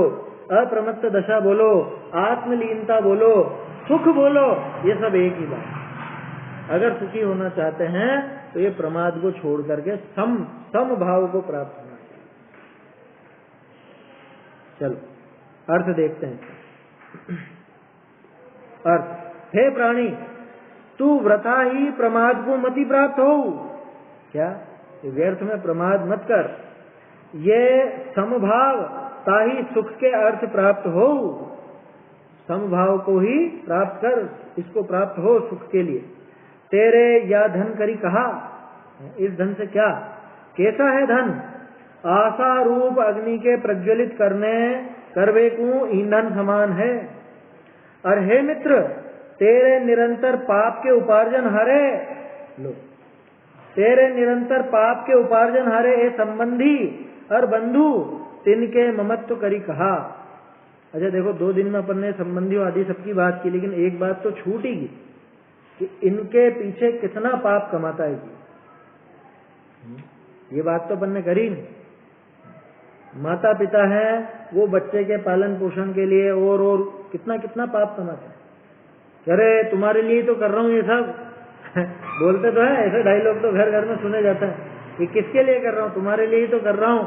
अप्रमत्त दशा बोलो, आत्मलीनता बोलो, सुख बोलो, ये सब एक ही बात। अगर सुखी होना चाहते हैं तो ये प्रमाद को छोड़ करके सम भाव को प्राप्त होना चाहिए। चलो अर्थ देखते हैं। अर्थ, हे प्राणी, तू व्रथा ही प्रमाद को मति प्राप्त हो। क्या? व्यर्थ में प्रमाद मत कर, ये समभाव ताही सुख के अर्थ प्राप्त हो। समभाव को ही प्राप्त कर, इसको प्राप्त हो सुख के लिए। तेरे या धन करी कहा, इस धन से क्या? कैसा है धन? आशा रूप अग्नि के प्रज्वलित करवे को ईंधन समान है। और हे मित्र, तेरे निरंतर पाप के उपार्जन हरे, लो, तेरे निरंतर पाप के उपार्जन हरे ए संबंधी और बंधु, तिनके ममत्व करी कहा। अच्छा देखो, 2 दिन में अपन ने संबंधियों आदि सबकी बात की, लेकिन एक बात तो छूट ही गई कि इनके पीछे कितना पाप कमाता है ये बात तो अपन ने करी नहीं। माता पिता है, वो बच्चे के पालन पोषण के लिए और कितना कितना पाप कमाते हैं। अरे तुम्हारे लिए तो कर रहा हूं ये सब बोलते तो है, ऐसे डायलॉग तो घर घर में सुने जाता है। ये किसके लिए कर रहा हूं? तुम्हारे लिए ही तो कर रहा हूं।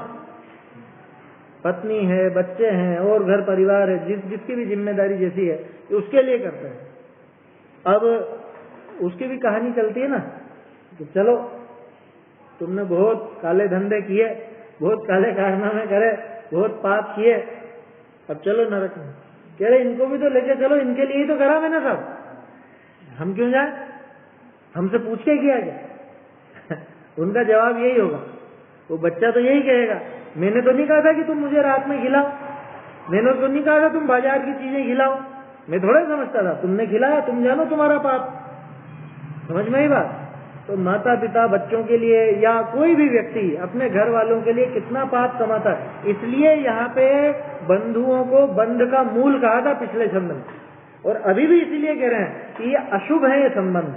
पत्नी है, बच्चे हैं और घर परिवार है, जिसकी भी जिम्मेदारी जैसी है, उसके लिए करते हैं। अब उसकी भी कहानी चलती है ना कि चलो तुमने बहुत काले धंधे किए, बहुत काले कारनामे करे, बहुत पाप किए, अब चलो नरक में। कह रहे इनको भी तो लेके चलो, इनके लिए ही तो करा मैंने सब, हम क्यों जाए? हमसे पूछ के किया क्या? उनका जवाब यही होगा, वो बच्चा तो यही कहेगा, मैंने तो नहीं कहा था कि तुम मुझे रात में खिलाओ, मैंने तो नहीं कहा था तुम बाजार की चीजें खिलाओ, मैं थोड़ा समझता था, तुमने खिलाया, तुम जानो तुम्हारा पाप। समझ में ही बात? तो माता पिता बच्चों के लिए या कोई भी व्यक्ति अपने घर वालों के लिए कितना पाप कमाता है। इसलिए यहाँ पे बंधुओं को बंध का मूल कहा था पिछले छंद में, और अभी भी इसीलिए कह रहे हैं कि ये अशुभ है, ये संबंध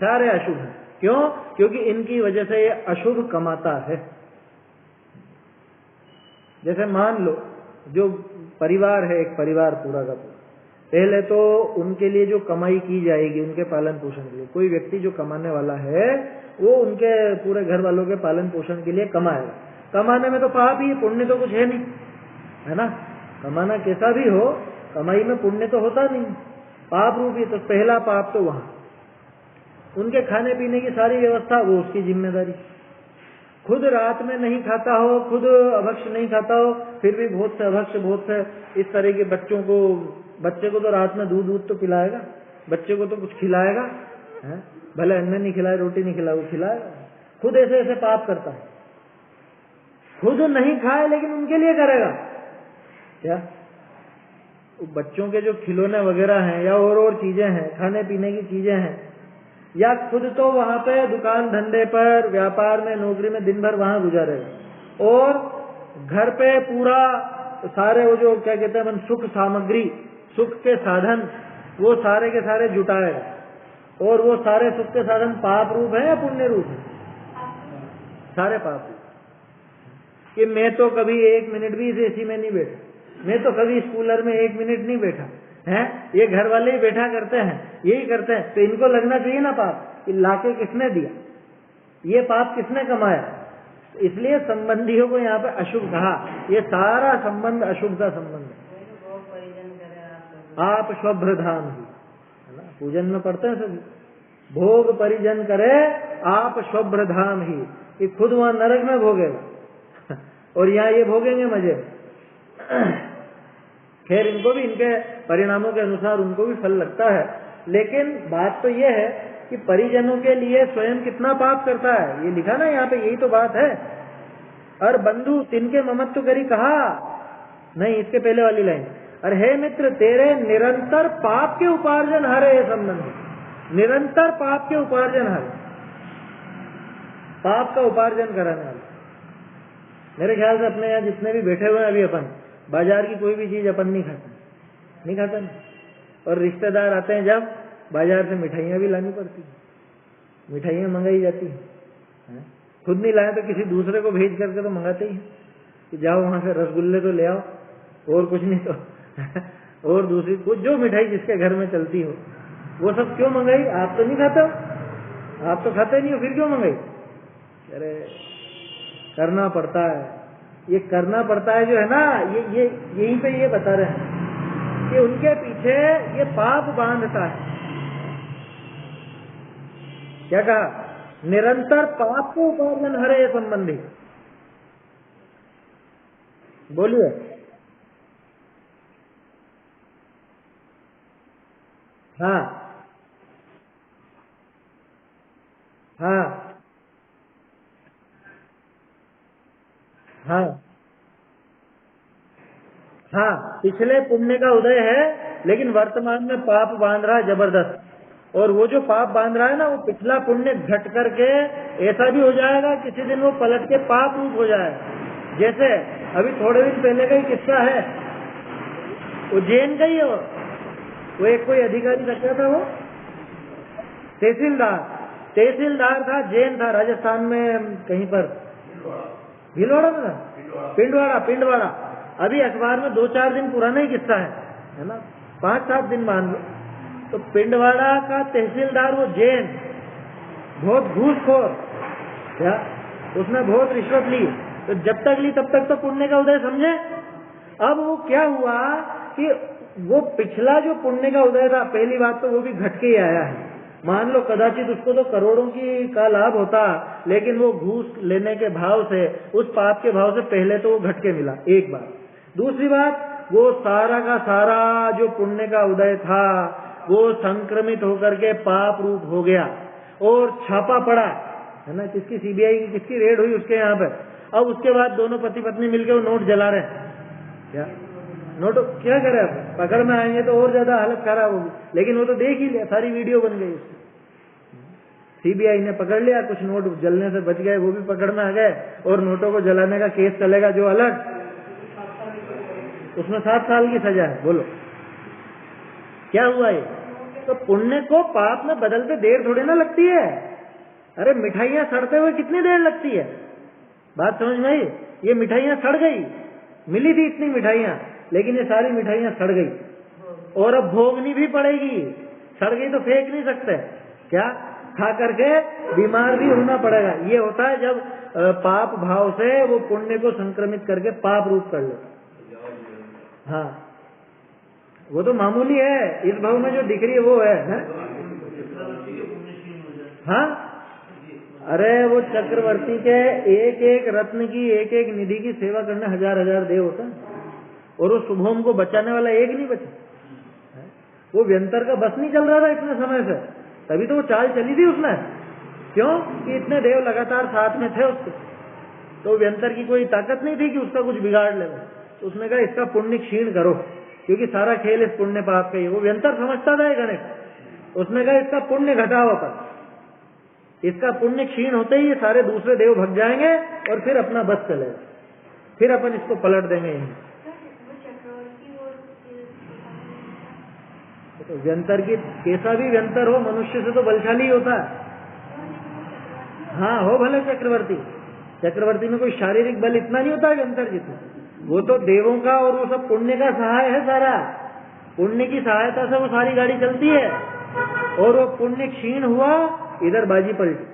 सारे अशुभ है। क्यों? क्योंकि इनकी वजह से ये अशुभ कमाता है। जैसे मान लो जो परिवार है, एक परिवार पूरा का पूरा, पहले तो उनके लिए जो कमाई की जाएगी उनके पालन पोषण के लिए, कोई व्यक्ति जो कमाने वाला है वो उनके पूरे घर वालों के पालन पोषण के लिए कमाएगा। कमाने में तो पाप ही, पुण्य तो कुछ है नहीं, है ना? कमाना कैसा भी हो, कमाई में पुण्य तो होता नहीं, पाप रूपी। तो पहला पाप तो वहां, उनके खाने पीने की सारी व्यवस्था वो उसकी जिम्मेदारी। खुद रात में नहीं खाता हो, खुद अभक्ष नहीं खाता हो, फिर भी बहुत से अभक्ष, बहुत से इस तरह के बच्चे को तो रात में दूध तो पिलाएगा, बच्चे को तो कुछ खिलाएगा, है? भले अन्न नहीं खिलाए, रोटी नहीं खिलाए, वो खिलाएगा। खुद ऐसे ऐसे पाप करता है, खुद नहीं खाए लेकिन उनके लिए करेगा क्या? बच्चों के जो खिलौने वगैरह हैं या और चीजें हैं, खाने पीने की चीजें हैं, या खुद तो वहां पे दुकान धंधे पर, व्यापार में, नौकरी में दिन भर वहां गुजारेगा, और घर पे पूरा सारे वो जो क्या कहते हैं सुख सामग्री, सुख के साधन, वो सारे के सारे जुटाएगा। और वो सारे सुख के साधन पाप रूप है या पुण्य रूप है? सारे पाप रूप। कि मैं तो कभी 1 मिनट भी इस एसी में नहीं बैठा, मैं तो कभी इस कूलर में 1 मिनट नहीं बैठा, है? ये घर वाले ही बैठा करते हैं, यही करते हैं, तो इनको लगना चाहिए ना पाप। कि लाके किसने दिया, ये पाप किसने कमाया। इसलिए संबंधियों को यहाँ पे अशुभ कहा। ये सारा संबंध अशुभ का संबंध है। आप शुभ्रधाम ही, है ना, पूजन में पढ़ते हैं सभी, भोग परिजन करे आप शुभ्रधाम ही, कि खुद वहां नरक में भोगेगा और यहाँ ये भोगेंगे मजे। खैर इनको भी इनके परिणामों के अनुसार उनको भी फल लगता है, लेकिन बात तो ये है कि परिजनों के लिए स्वयं कितना पाप करता है, ये लिखा ना यहाँ पे, यही तो बात है। और बंधु तिनके ममत्व करी कहा नहीं, इसके पहले वाली लाइन, अरे हे मित्र तेरे निरंतर पाप के उपार्जन हरे है संबंध, निरंतर पाप के उपार्जन हरे, पाप का उपार्जन कराने वाले। मेरे ख्याल से अपने यहाँ जितने भी बैठे हुए हैं अभी, अपन बाजार की कोई भी चीज अपन नहीं खाता ना। और रिश्तेदार आते हैं जब, बाजार से मिठाइयाँ भी लानी पड़ती है, मिठाइयाँ मंगाई जाती है। खुद नहीं लाए तो किसी दूसरे को भेज करके तो मंगाते ही हैं कि जाओ वहां से रसगुल्ले तो ले आओ, और कुछ नहीं तो और दूसरी कुछ जो मिठाई जिसके घर में चलती हो वो सब क्यों मंगाई। आप तो नहीं खाते हो, आप तो खाते नहीं हो, फिर क्यों मंगाई। अरे करना पड़ता है, ये करना पड़ता है जो है ना, ये यहीं पे ये बता रहे हैं कि उनके पीछे ये पाप बांधता है। क्या कहा, निरंतर पाप को उपार्जन हरे संबंधी। बोलिए। हाँ हाँ हाँ हाँ, पिछले पुण्य का उदय है, लेकिन वर्तमान में पाप बांध रहा है जबरदस्त। और वो जो पाप बांध रहा है ना, वो पिछला पुण्य घट करके ऐसा भी हो जाएगा किसी दिन वो पलट के पाप रूप हो जाएगा। जैसे अभी थोड़े दिन पहले का ही किस्सा है, वो जैन का ही है, वो एक कोई अधिकारी रखा था, वो तहसीलदार था, जैन था, राजस्थान में कहीं पर, भीलवाड़ा में था, पिंडवाड़ा। अभी अखबार में 2-4 दिन पुराना ही किस्सा है ना, 5-7 दिन मान लो। तो पिंडवाड़ा का तहसीलदार वो जैन, बहुत घूसखोर, क्या उसने बहुत रिश्वत ली। तो जब तक ली तब तक तो पुण्य का उदय समझे। अब वो क्या हुआ कि वो पिछला जो पुण्य का उदय था, पहली बात तो वो भी घट के ही आया है। मान लो कदाचित उसको तो करोड़ों की का लाभ होता, लेकिन वो घूस लेने के भाव से, उस पाप के भाव से पहले तो वो घट के मिला, एक बात। दूसरी बात, वो सारा का सारा जो पुण्य का उदय था वो संक्रमित होकर के पाप रूप हो गया और छापा पड़ा, है ना, किसकी सीबीआई की किसकी रेड हुई उसके यहाँ पे। अब उसके बाद दोनों पति पत्नी मिलकर वो नोट जला रहे हैं। क्या नोट क्या करे, अब पकड़ में आएंगे तो और ज्यादा हालत खराब होगी, लेकिन वो तो देख ही लिया, सारी वीडियो बन गई उसकी। सीबीआई ने पकड़ लिया, कुछ नोट जलने से बच गए, वो भी पकड़ में आ गए, और नोटों को जलाने का केस चलेगा जो अलग, उसमें 7 साल की सजा है। बोलो क्या हुआ ये। तो पुण्य को पाप में बदलते देर थोड़ी ना लगती है। अरे मिठाइयां सड़ते हुए कितनी देर लगती है, बात समझ में आई। ये मिठाइयां सड़ गई, मिली थी इतनी मिठाइयां, लेकिन ये सारी मिठाइयां सड़ गई और अब भोगनी भी पड़ेगी। सड़ गई तो फेंक नहीं सकते, क्या खा करके बीमार भी होना पड़ेगा। ये होता है जब पाप भाव से वो पुण्य को संक्रमित करके पाप रूप कर ले। हाँ, वो तो मामूली है, इस भाव में जो दिख रही है वो है। हाँ, अरे वो चक्रवर्ती के एक एक रत्न की, एक एक निधि की सेवा करने 1000-1000 देव होता है, और वो शुभोम को बचाने वाला एक नहीं बचा। वो व्यंतर का बस नहीं चल रहा था इतने समय से, तभी तो वो चाल चली थी उसमें। क्यों कि इतने देव लगातार साथ में थे उसके, तो व्यंतर की कोई ताकत नहीं थी कि उसका कुछ बिगाड़ ले। तो उसने कहा इसका पुण्य क्षीण करो, क्योंकि सारा खेल इस पुण्य पाप का ही। वो व्यंतर समझता था गणेश, उसने कहा इसका पुण्य घटाओ, पर इसका पुण्य क्षीण होते ही ये सारे दूसरे देव भग जाएंगे और फिर अपना बस चलेगा, फिर अपन इसको पलट देंगे। तो व्यंतर की, कैसा भी व्यंतर हो, मनुष्य से तो बलशाली होता है। हाँ, हो भले चक्रवर्ती में कोई शारीरिक बल इतना नहीं होता है व्यंतर जितना। वो तो देवों का और वो सब पुण्य का सहाय है, सारा पुण्य की सहायता से वो सारी गाड़ी चलती है। और वो पुण्य क्षीण हुआ इधर बाजी पलटी।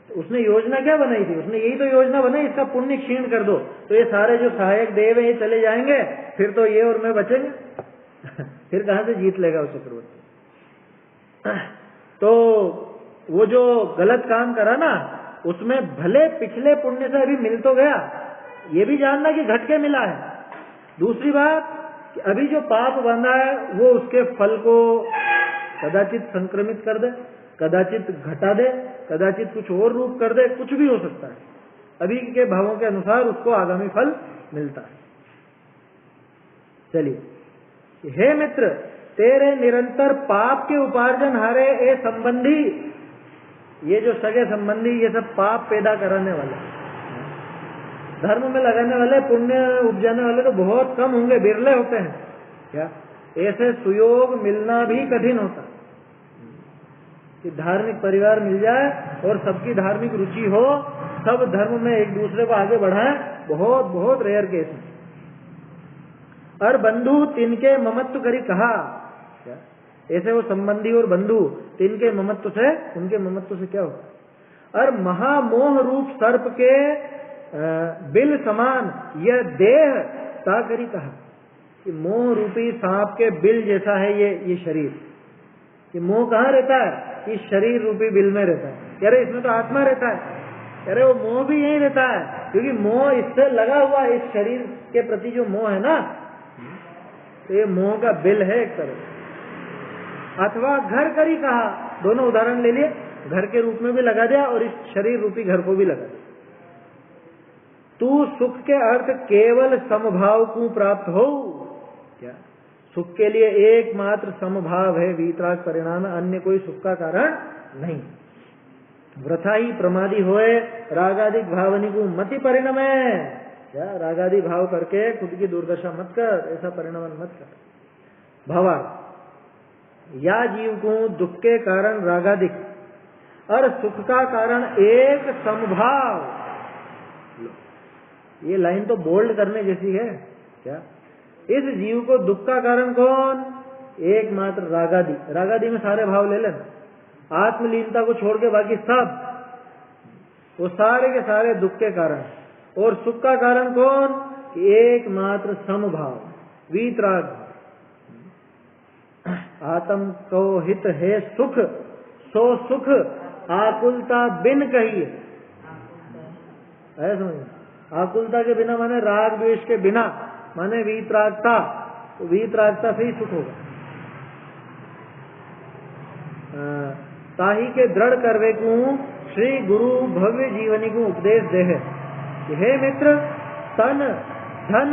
उसने योजना क्या बनाई थी? उसने यही तो योजना बनाई, इसका पुण्य क्षीण कर दो तो ये सारे जो सहायक देव हैं ये चले जाएंगे, फिर तो ये और मैं बचेंगे। फिर कहां से जीत लेगा वो चक्रवर्ती? तो वो जो गलत काम करा ना, उसमें भले पिछले पुण्य से अभी मिल तो गया, ये भी जानना कि घट के मिला है। दूसरी बात कि अभी जो पाप बंधा है वो उसके फल को कदाचित संक्रमित कर दे, कदाचित घटा दे, कदाचित कुछ और रूप कर दे, कुछ भी हो सकता है। अभी के भावों के अनुसार उसको आगामी फल मिलता है। चलिए, हे मित्र, तेरे निरंतर पाप के उपार्जन हारे ए संबंधी, ये जो सगे संबंधी ये सब पाप पैदा कराने वाले, धर्म में लगाने वाले, पुण्य उपजाने वाले तो बहुत कम होंगे, बिरले होते हैं। क्या ऐसे सुयोग मिलना भी कठिन होता कि धार्मिक परिवार मिल जाए और सबकी धार्मिक रुचि हो, सब धर्म में एक दूसरे को आगे बढ़ाएं, बहुत बहुत रेयर केस है। और बंधु तिनके ममत्व करी कहा, क्या ऐसे वो संबंधी और बंधु तिनके ममत्व से, उनके ममत्व से क्या होता? और महामोह रूप सर्प के बिल समान यह देह ता करी कहा कि मोह रूपी सांप के बिल जैसा है ये शरीर। ये मोह कहाँ रहता है? इस शरीर रूपी बिल में रहता है। कह रहे इसमें तो आत्मा रहता है। कह रहे वो मोह भी यही रहता है, क्योंकि मोह इससे लगा हुआ, इस शरीर के प्रति जो मोह है ना, तो ये मोह का बिल है एक तरह। अथवा घर करी कहा, दोनों उदाहरण ले लिए, घर के रूप में भी लगा दिया और इस शरीर रूपी घर को भी लगा दिया। तू सुख के अर्थ केवल समभाव को प्राप्त हो, क्या सुख के लिए एकमात्र समभाव है, वीतराग परिणाम, अन्य कोई सुख का कारण नहीं। वृथा ही प्रमादी होए रागादिक भावनी को मति परिणमे, क्या रागादि भाव करके खुद की दुर्दशा मत कर, ऐसा परिणमन मत कर। भवा या जीव को दुख के कारण रागादिक और सुख का कारण एक समभाव। ये लाइन तो बोल्ड करने जैसी है। क्या इस जीव को दुख का कारण कौन? एकमात्र रागादि। रागादि में सारे भाव ले लेना, आत्मलीनता को छोड़ के बाकी सब, वो सारे के सारे दुख के कारण। और सुख का कारण कौन? एकमात्र समभाव, वीतराग। आत्म को हित है सुख, सो सुख आकुलता बिन कहिए। ऐसा समझ, आकुलता के बिना माने राग द्वेष के बिना, माने वीतरागता, तो वीतरागता से ही सुख होगा। ताही के दृढ़ करवे को श्री गुरु भव्य जीवनी को उपदेश दे है। हे मित्र, तन धन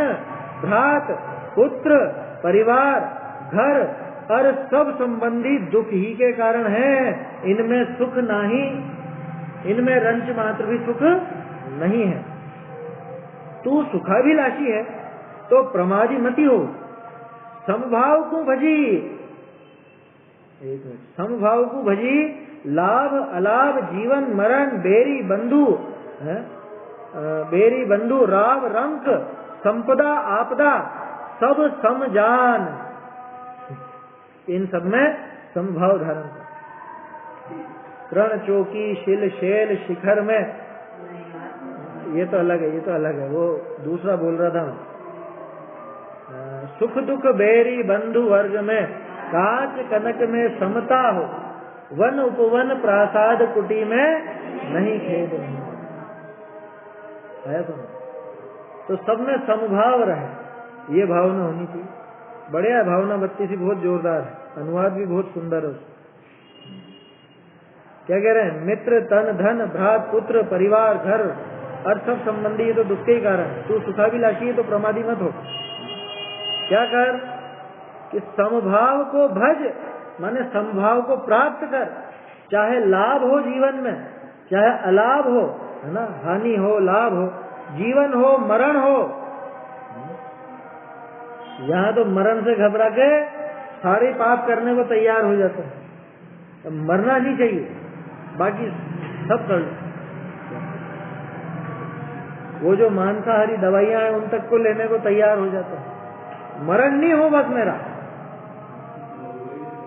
भ्रात पुत्र परिवार घर और सब संबंधी दुख ही के कारण है, इनमें सुख नहीं, इनमें रंच मात्र भी सुख नहीं है। तू सुखाभिलाषी है तो प्रमादी मती हो, समभाव को भजी, एक मिनट, समभाव को भजी, लाभ अलाभ जीवन मरण बेरी बंधु है, बेरी बंधु राव रंक संपदा आपदा सब समजान, इन सब में समभाव धारण कर। तृण चौकी शिल शैल शिखर में, ये तो अलग है, ये तो अलग है, वो दूसरा बोल रहा था मैं। सुख दुख बेरी बंधु वर्ग में कांच कनक में समता हो, वन उपवन प्रासाद कुटी में नहीं खेद है। तो सब में समभाव रहे, ये भावना होनी चाहिए। बढ़िया भावना 32 बहुत जोरदार है, अनुवाद भी बहुत सुंदर है। क्या कह रहे हैं? मित्र तन धन भ्रात पुत्र परिवार घर और सब संबंधी, ये तो दुख के ही कारण। तू सुखाभिलाषी है तो प्रमादी मत हो। क्या कर कि समभाव को भज, माने समभाव को प्राप्त कर, चाहे लाभ हो जीवन में चाहे अलाभ हो, है ना, हानि हो लाभ हो, जीवन हो मरण हो। यहाँ तो मरण से घबरा के सारे पाप करने को तैयार हो जाते हैं, तो मरना नहीं चाहिए, बाकी सब कर लो। वो जो मांसाहारी दवाइयां हैं उन तक को लेने को तैयार हो जाते हैं, मरण नहीं हो बस मेरा।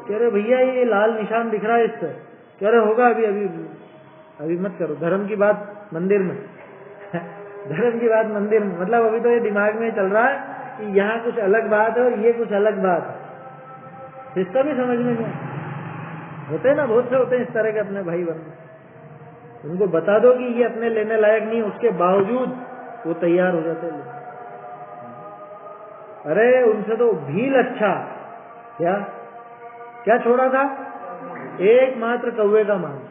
कह रहे भैया ये लाल निशान दिख रहा है इससे, कह रहे होगा अभी अभी अभी मत करो, धर्म की बात मंदिर में धर्म की बात मंदिर में, मतलब अभी तो ये दिमाग में चल रहा है कि यहाँ कुछ अलग बात है और ये कुछ अलग बात है, इसका भी समझ में नहीं होते ना, बहुत से होते हैं इस तरह के अपने भाई बंधु, उनको बता दो कि ये अपने लेने लायक नहीं, उसके बावजूद वो तैयार हो जाते हैं। अरे उनसे तो भील अच्छा, क्या क्या छोड़ा था, एकमात्र कौवे का मांस,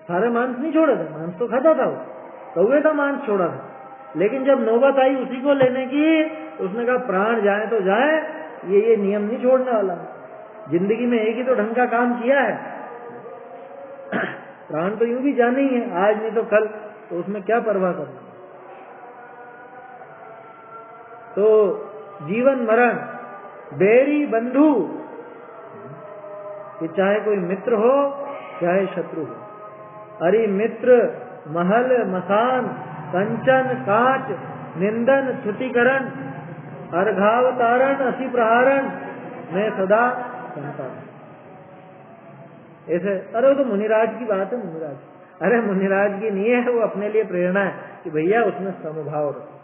सारे मांस नहीं छोड़े थे, मांस तो खाता था वो, कौवे का मांस छोड़ा था। लेकिन जब नौबत आई उसी को लेने की, उसने कहा प्राण जाए तो जाए, ये नियम नहीं छोड़ने वाला, जिंदगी में एक ही तो ढंग का काम किया है, प्राण तो यूं भी जाने ही है, आज नहीं तो कल, तो उसमें क्या परवाह करना। तो जीवन मरण बैरी बंधु, कि चाहे कोई मित्र हो चाहे शत्रु हो, अरे मित्र महल मसान कंचन कांच निंदन स्तुतिकरण अर्घावतारण अति प्रहारण मैं सदा संतान। ऐसे, अरे वो तो मुनिराज की बात है, मुनिराज, अरे मुनिराज की नहीं है, वो अपने लिए प्रेरणा है कि भैया उसमें समभाव रखो।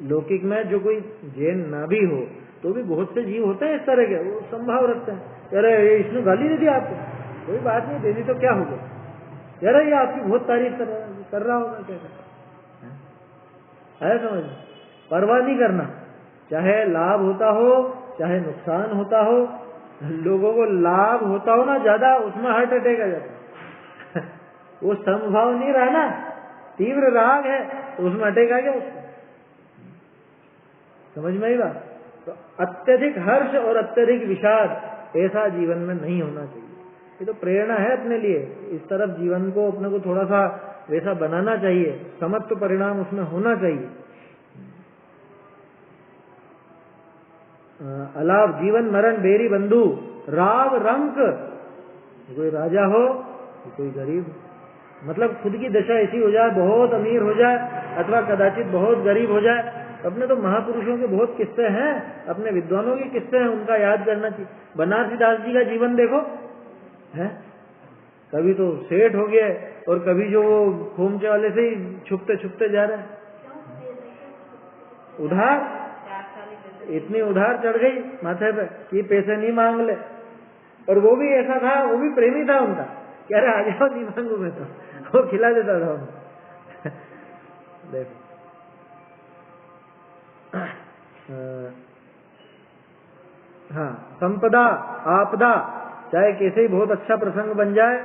लौकिक में जो कोई जैन ना भी हो तो भी बहुत से जीव होते हैं इस तरह के, वो समभाव रखते हैं। अरे इसने गाली दे दी आपको, कोई बात नहीं, दे दी तो क्या हो गया, अरे ये आपकी बहुत तारीफ कर रहा होगा, क्या है समझ, परवाह नहीं करना, चाहे लाभ होता हो चाहे नुकसान होता हो। लोगों को लाभ होता हो ना ज्यादा, उसमें हार्ट अटैक आ जाता है वो समभाव नहीं रहा ना, तीव्र राग है तो उसमें अटैक आ गया उसको, समझ में आई बात। तो अत्यधिक हर्ष और अत्यधिक विषाद ऐसा जीवन में नहीं होना चाहिए। ये तो प्रेरणा है अपने लिए, इस तरफ जीवन को अपने को थोड़ा सा वैसा बनाना चाहिए, समत्व परिणाम उसमें होना चाहिए। अलाव जीवन मरण बेरी बंधु राव रंक, कोई राजा हो कोई गरीब, मतलब खुद की दशा ऐसी हो जाए, बहुत अमीर हो जाए अथवा कदाचित बहुत गरीब हो जाए। अपने तो महापुरुषों के बहुत किस्से हैं, अपने विद्वानों के किस्से हैं, उनका याद करना चाहिए। बनारसी दास जी का जीवन देखो है, कभी तो सेठ हो गए और कभी जो वो खोमचे वाले से ही छुपते छुपते जा रहे हैं, उधार, इतनी उधार चढ़ गई माथे पे कि पैसे नहीं मांग ले। और वो भी ऐसा था, वो भी प्रेमी था उनका, कह रहे आ जाओ नहीं मांगू मैं तो, वो खिला देता था उनको देखो। हाँ, संपदा आपदा, चाहे कैसे ही बहुत अच्छा प्रसंग बन जाए,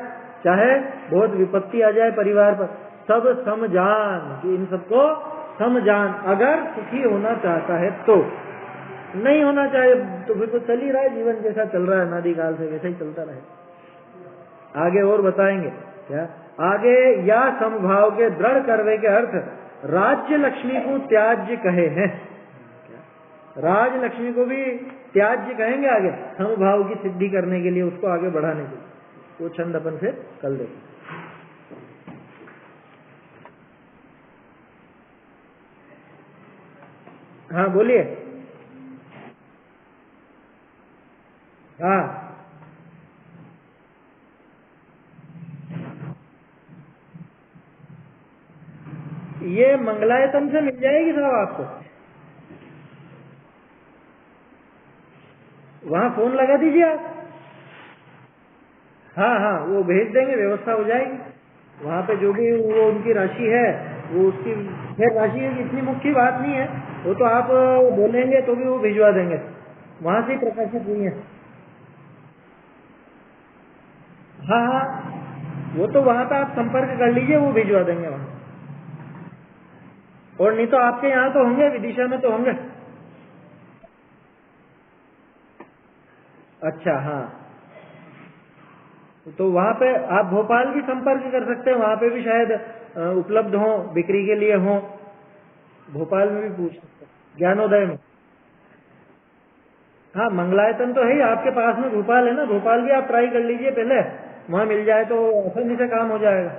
चाहे बहुत विपत्ति आ जाए परिवार पर, सब समजान, कि इन सबको समजान। अगर सुखी होना चाहता है तो, नहीं होना चाहे तो फिर तो चल ही रहा है जीवन, जैसा चल रहा है अनादि काल से वैसा ही चलता रहे। आगे और बताएंगे क्या आगे, या समभाव के दृढ़ करने के अर्थ राज्य लक्ष्मी को त्याज्य कहे हैं, राज लक्ष्मी को भी त्याज्य कहेंगे आगे, समभाव की सिद्धि करने के लिए, उसको आगे बढ़ाने के लिए। वो छंद अपन फिर कल देखें। हाँ बोलिए। हाँ, ये मंगलायतन से मिल जाएगी साहब आपको, वहां फोन लगा दीजिए आप। हाँ हाँ, वो भेज देंगे, व्यवस्था हो जाएगी। वहाँ पे जो भी वो उनकी राशि है, वो उसकी खैर राशि इतनी मुख्य बात नहीं है, वो तो आप बोलेंगे तो भी वो भिजवा देंगे, वहां से ही प्रकाशित हुई है। हाँ हाँ, वो तो वहाँ पे आप संपर्क कर लीजिए, वो भिजवा देंगे वहाँ। और नहीं तो आपके यहाँ तो होंगे, विदिशा में तो होंगे। अच्छा हाँ, तो वहाँ पे आप भोपाल भी संपर्क कर सकते हैं, वहाँ पे भी शायद उपलब्ध हो, बिक्री के लिए हो। भोपाल में भी पूछ सकते हैं, ज्ञानोदय में। हाँ, मंगलायतन तो है ही आपके पास में, भोपाल है ना, भोपाल भी आप ट्राई कर लीजिए पहले, वहाँ मिल जाए तो आसानी से काम हो जाएगा।